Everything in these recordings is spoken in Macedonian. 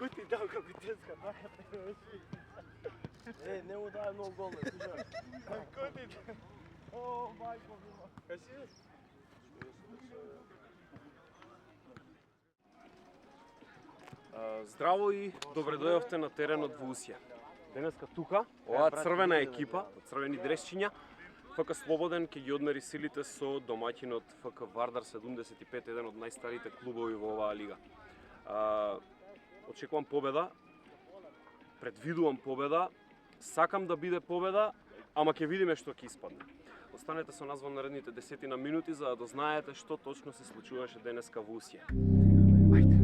Кој ти дал капитенска награда? Не му дај многу гол, не слушај. Кој ти дал? О, мајко мила. Кажи? Здраво и добре дојавте на теренот во Усија. Денеска тука, оваа црвена екипа, црвени дресчиња, ФК Слободен ќе ги одмери силите со домаќинот ФК Вардар 75, еден од најстарите клубови во оваа лига. Очекувам победа, предвидувам победа, сакам да биде победа, ама ќе видиме што ќе испадне. Останете со нас во наредните 10 минути за да знаете што точно се случуваше денеска во Усија. Ајде!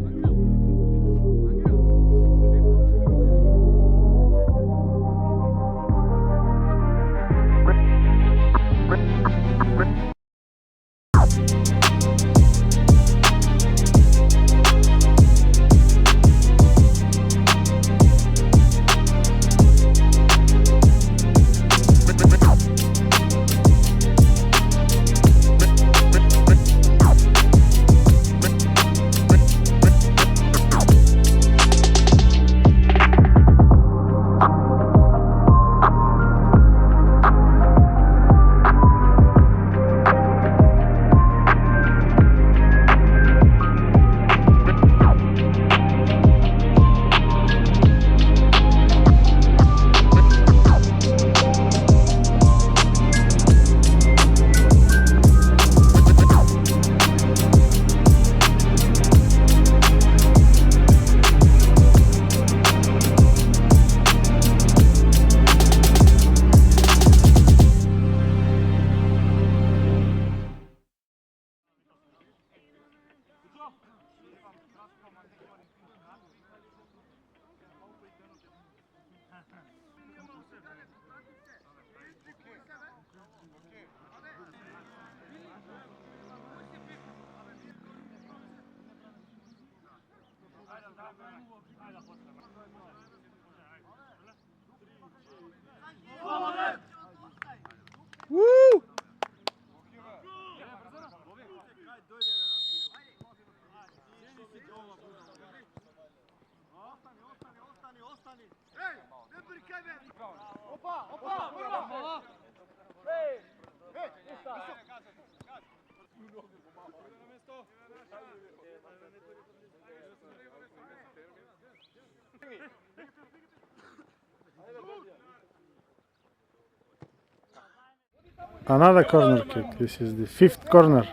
Another corner kick. This is the fifth corner.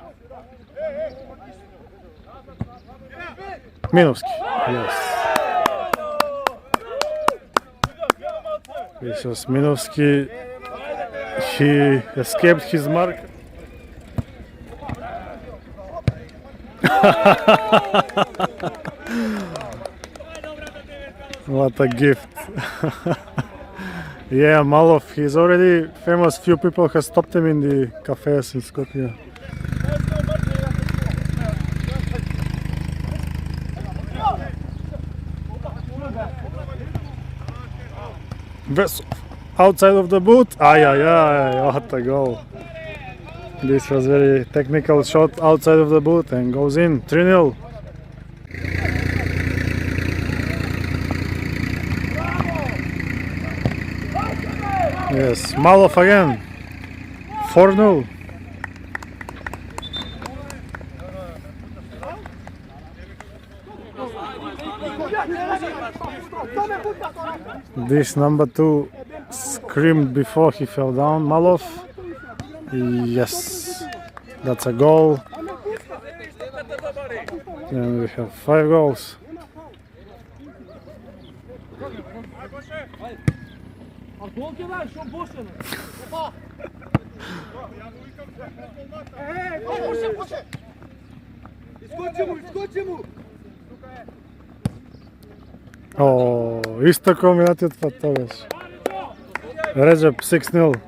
Minovski. Yes. This was Minovski. He escaped his mark. What a gift. Yeah, Malov, he's already famous. Few people have stopped him in the cafes in Skopje. Vesov, outside of the boot. Ay, what a goal. This was very technical shot outside of the boot and goes in, 3-0. Yes, Malov again, 4-0. This number 2 screamed before he fell down, Malov. Yes, that's a goal. And we have 5 goals. О, исто комбинацијот па тоа беше. Реджеп 6-0.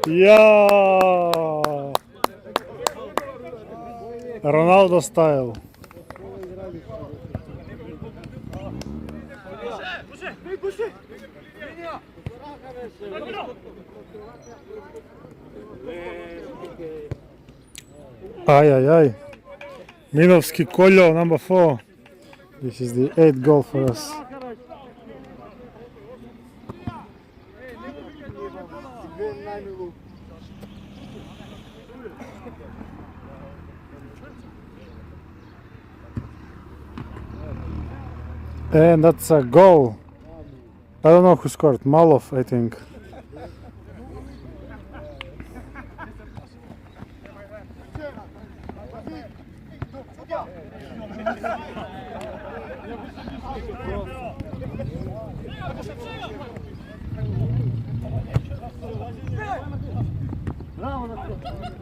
Jao! Ronaldo style. Aj. Minovski Koljo, number 4. This is the 8th goal for us. And that's a goal. I don't know who scored. Malov, I think.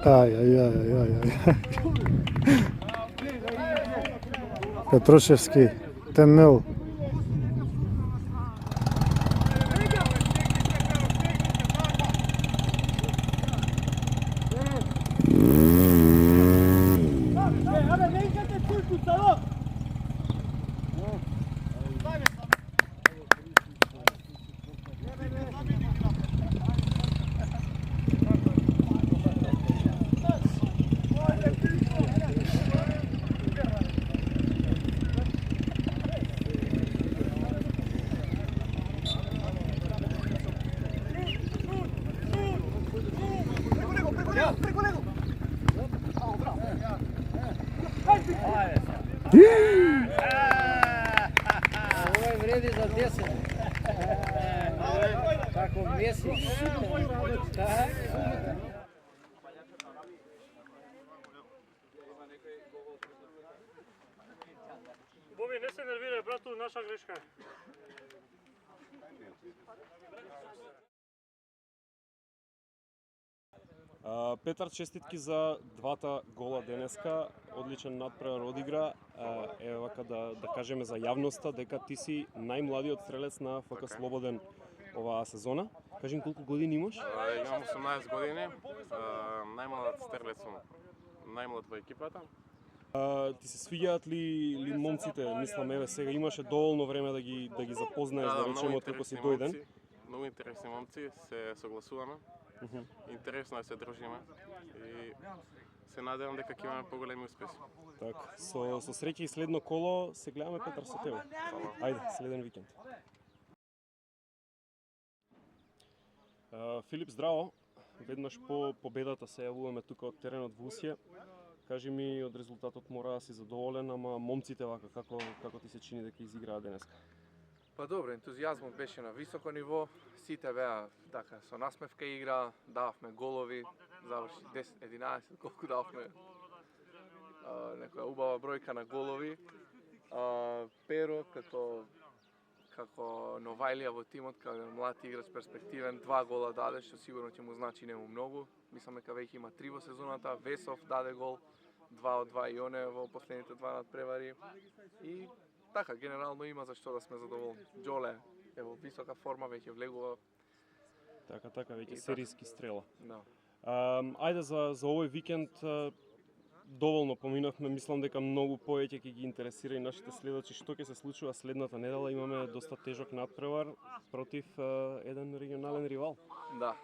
Aj. Petruševski, 10-0. Ovo vredi za 10. Kako Messi. Боби, не се нервирај, брату, наша грешка. Петар, честитки за двата гола денеска. Одличен надпревар одигра. Еве вака да кажеме за јавноста дека ти си најмладиот стрелец на ФК Слободен оваа сезона. Кажи им колку години имаш? Имам 18 години. Најмладиот стрелец сум. Најмлад во екипата. Ти се свиѓаат ли момците? Мислам, еве сега имаше доволно време да ги запознаеш, да речеме, откако си дојден. Многу интересни момци, се согласуваме. Интересно е се дружиме и се надевам дека ќе имаме поголеми успеси. Така, со среќа и следно коло се гледаме, Петар, со тебе. Ајде, следен викенд. Филип, здраво. Веднаш по победата се јавуваме тука од теренот во Усија. Кажи ми, од резултатот мора да си задоволен, ама момците вака како ти се чини дека изиграа денеска? Па добро, ентузијазмот беше на високо ниво, сите беа така со насмевка игра, дававме голови, заврши 10-11, колку дававме некоја убава бројка на голови. Перо како новајлија во тимот, како млад играч перспективен, 2 гола даде, што сигурно ќе му значи нему многу. Мислам дека веќе има 3 во сезоната, Весов даде гол, 2 од 2 и оне во последните 2 надпревари. И така, генерално има за што да сме задоволни. Џоле е во висока форма, веќе влегува. Така, веќе серијски стрела. Да. Ајде за овој викенд доволно поминавме, мислам дека многу повеќе ќе ги интересира и нашите следачи што ќе се случува следната недела. Имаме доста тежок надпревар против еден регионален ривал. Да.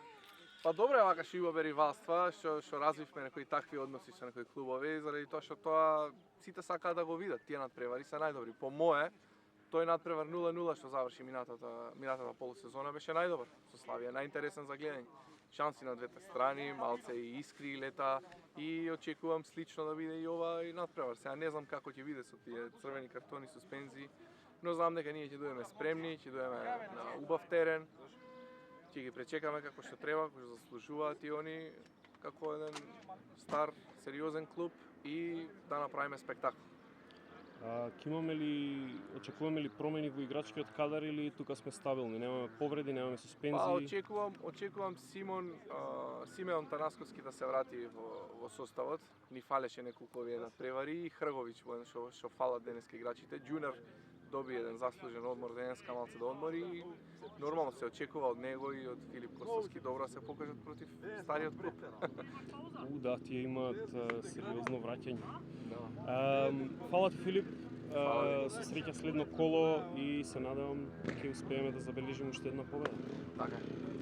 Па добро е вака што имаме ривалства, што развивме некои такви односи со некои клубови, заради тоа што тоа сите сакаат да го видат. Тие надпревари се најдобри. По мое, тој надпревар 0-0 што заврши минатата полусезона беше најдобар. Со Славија најинтересен за гледање. Шанси на двете страни, малце и искри лета и очекувам слично да биде и ова и надпревар. Сега не знам како ќе биде со тие црвени картони, суспензии, но знам дека ние ќе дојдеме спремни, ќе дојдеме на убав терен, ќе ги пречекаме како што треба, како што заслужуваат и они, како еден стар, сериозен клуб и да направиме спектакл. Очекуваме ли промени во играчкиот кадар или тука сме стабилни? Немаме повреди, немаме суспензии? Па очекувам Симеон Танасковски да се врати во составот. Ни фалеше неколку овие надпревари и Хргович што фалат денеска играчите. Џунар доби еден заслужен одмор денеска, малце да одмори и нормално се очекува од него и од Филип Костовски добро се покажат против стариот клуб. Да, тие имаат сериозно враќање. Да. Фала ти, Филип. Фала ви. Со среќа следно коло и се надевам ќе успееме да забележиме уште една победа. Така е.